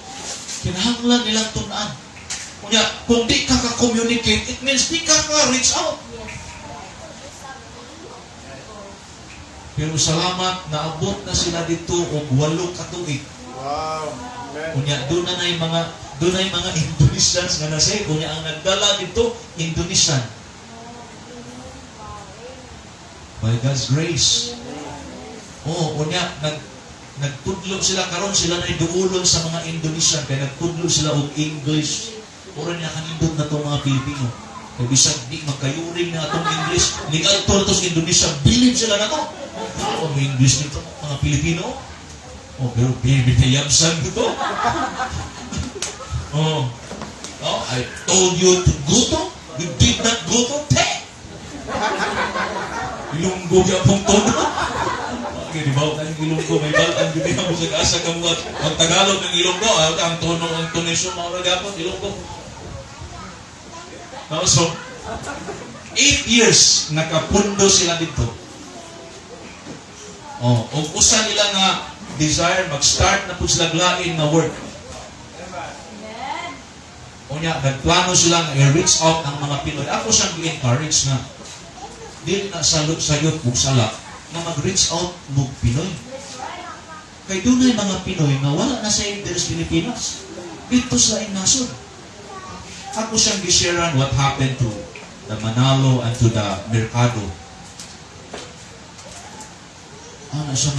kinahanglan nilang tunan. Kunya, kung di ka ka-communicate, it means di ka ka-reach out. Pero salamat, naabot na sila dito og 8 ka tuig. Wow. Amen. Kunya, doon na yung mga Indonesians nga nasay. Kunya, ang nagdala dito, Indonesian. By God's grace. Kunya, nagtudlo sila karon, sila na iduulon sa mga Indonesian, kaya nagtudlo sila og English. Puro niya kanindot na itong mga Pilipino. Kaya bisag di magkayuring na itong English, legal to na sa Indonesia, bilib sila na ito. May English nito, mga Pilipino. Pero binayabsan ko ito. I told you to go to, you did not go to, Ilunggo niya pong tono. Di ba? Ang Ilonggo, may balaan. Hindi ka mo sa ka mo. Ang Tagalog ng Ilonggo, ang tono, ang tonisyon, mga ragapon, Ilonggo. So, 8 years, nakapundo sila dito. O usa nila nga desire, mag-start na po sila glain na work. O niya, nagplano sila nga i-reach out ang mga Pinoy. Ako siyang i-encourage na dili na sayot kung sala na mag-reach out mong Pinoy. Kaya doon na yung mga Pinoy na wala na sa Interes Pilipinas. Dito sa nasod. Ako siyang gisharean what happened to the Manalo and to the Mercado. Siya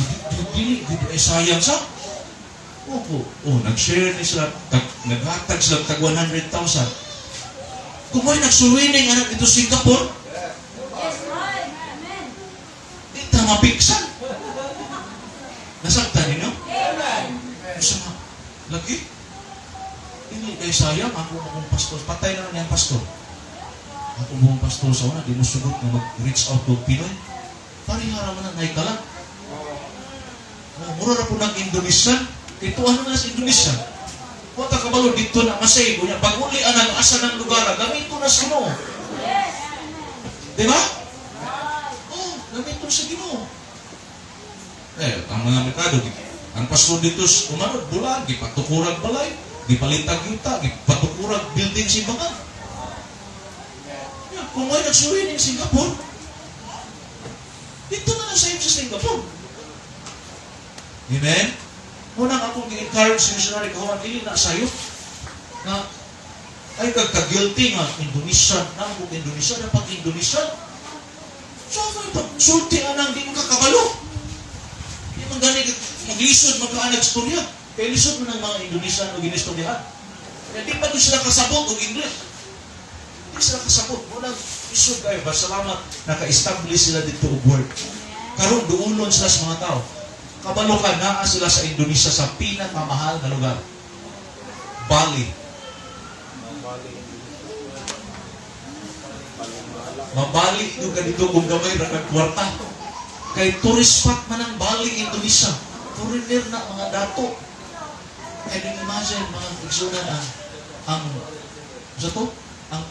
dili, sayang sa? Nag-share ni sila, naghatag sila tag 100,000. Kung may nagsuwining anak dito Singapore, mapiksan. Nasaktan ninyo? Isa nga, lagi. Hindi kayo sayang, ako mong pastor. Patay na niya ang pastor. Ako mong pastor sa una, di mo sugot na mag-reach out to Pinoy. Parihara mo na naikalang. Mura na po ng Indonesian. Ito ano na sa Indonesia? Wata kabalo dito na masay ko niya. Pag-uli ang asa ng lugar, gamito na sa Ginoo. Diba? Gamito sa Ginoo. Ang mga Merkado, ang pastor dito, umarod, bulan, gipatukurag balay, gipalitag yuta, gipatukurag building simbahan. Kung may nagsuwi ng Singapore, dito na lang sa Singapore. Amen? Unang akong i-encourage sa missionary kawan, hindi na sayo, na ay kagka-guilty nga, Indonesian, nangong Indonesian, na pag-Indonesian, so ako ito, sulti anang di makakabalo. Di man gani maglisod, magkaanag storya. Kaya lisod mo ng mga Indonesian o ginistoryahan. Kaya di pa doon sila kasabot o English. Di sila kasabot. Unang lisod kayo ba? Salamat, naka-establish sila dito o word. Karon duulon sila sa mga tao. Kabalo ka, naa sila sa Indonesia sa pinakamahal na lugar. Bali. Mabali yung ganito kung gamay na kwarta. Kay tourist spot man ang Bali, Indonesia. Foreigner na mga dato. Kaya din imagine mga igsunan ang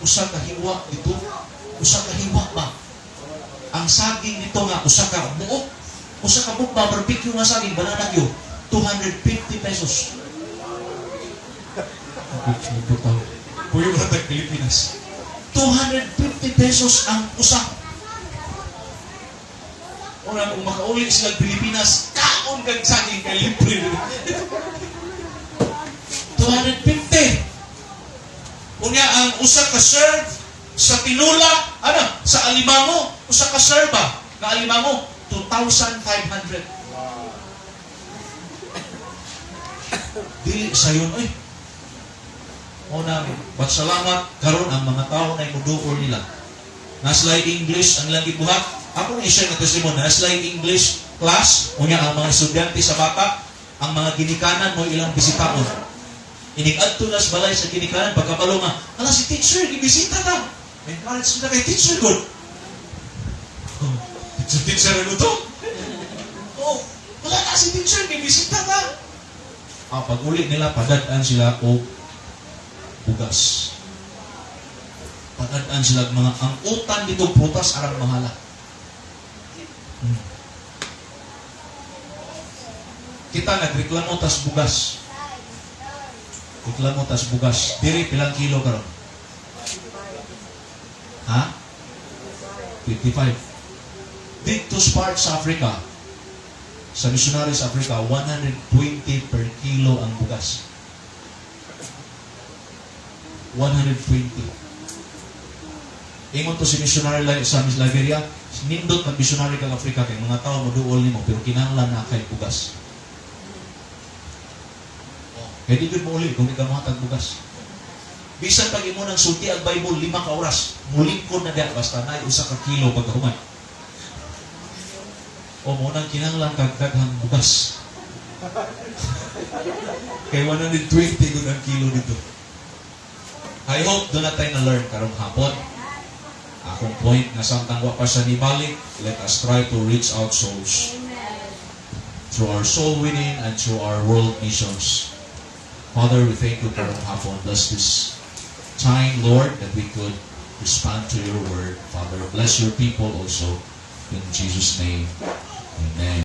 usa ka hiwa dito. Usa ka hiwa ba? Ang saging nito nga, usa ka buok. Usa ka buok ba, barbecue nga saging, banana yun. 250 pesos. Puyo ka tag Pilipinas. 250 pesos ang usa. Una, kung makauli sila Pilipinas, kaon kang saging kay libre. 250. Unya, ang usa ka serve sa tinula, sa alimango, usa ka serve ba? Kaalima mo, 2,500. Dili sa yun, oy. O namin. But salamat, karon ang mga tao na imuduol nila. Naslay English ang ilang gibuhat. Ako na i-share na testimony. Naslay English class. Unya ang mga estudyante sa bata, ang mga ginikanan mo ilang bisitaon. Inig-adto na sa balay sa ginikanan, pagkabalo nga, ala si teacher, gibisita ta. Encourage na kay teacher ko. Oh, si teacher ano to? Oh, wala na si teacher, gibisita ta. Pag uli nila, padadaan sila o bugas. Padadaan sila mga ang utan dito prutas arang mahala. Kita nagreklamo tas bugas. Reklamo tas bugas. Diri pilang kilo karon? Ha? 55. Dito sa part sa Africa, sa missionary sa Africa, 120 per kilo ang bugas. 120. Ingon to si missionary sa Liberia, nindot mag missionary kang Africa kay mga tao moduol nimo pero kinahanglan na kay bugas. Kaya di mo uli kung di ka mahatag bugas. Bisan pag imo nang sulti ang Bible 5 ka oras, mulingkod na diya basta na usa ka kilo pagkahuman. O mo nang kinahanglan kag daghang bugas. Kay 120 gud ang kilo dito. I hope do na tayo na-learn karong hapon. Akong point na samtang wa pa siya nibalik, let us try to reach out souls through our soul winning and through our world missions. Father, we thank you karong hapon. Bless this time, Lord, that we could respond to your word. Father, bless your people also. In Jesus' name, amen.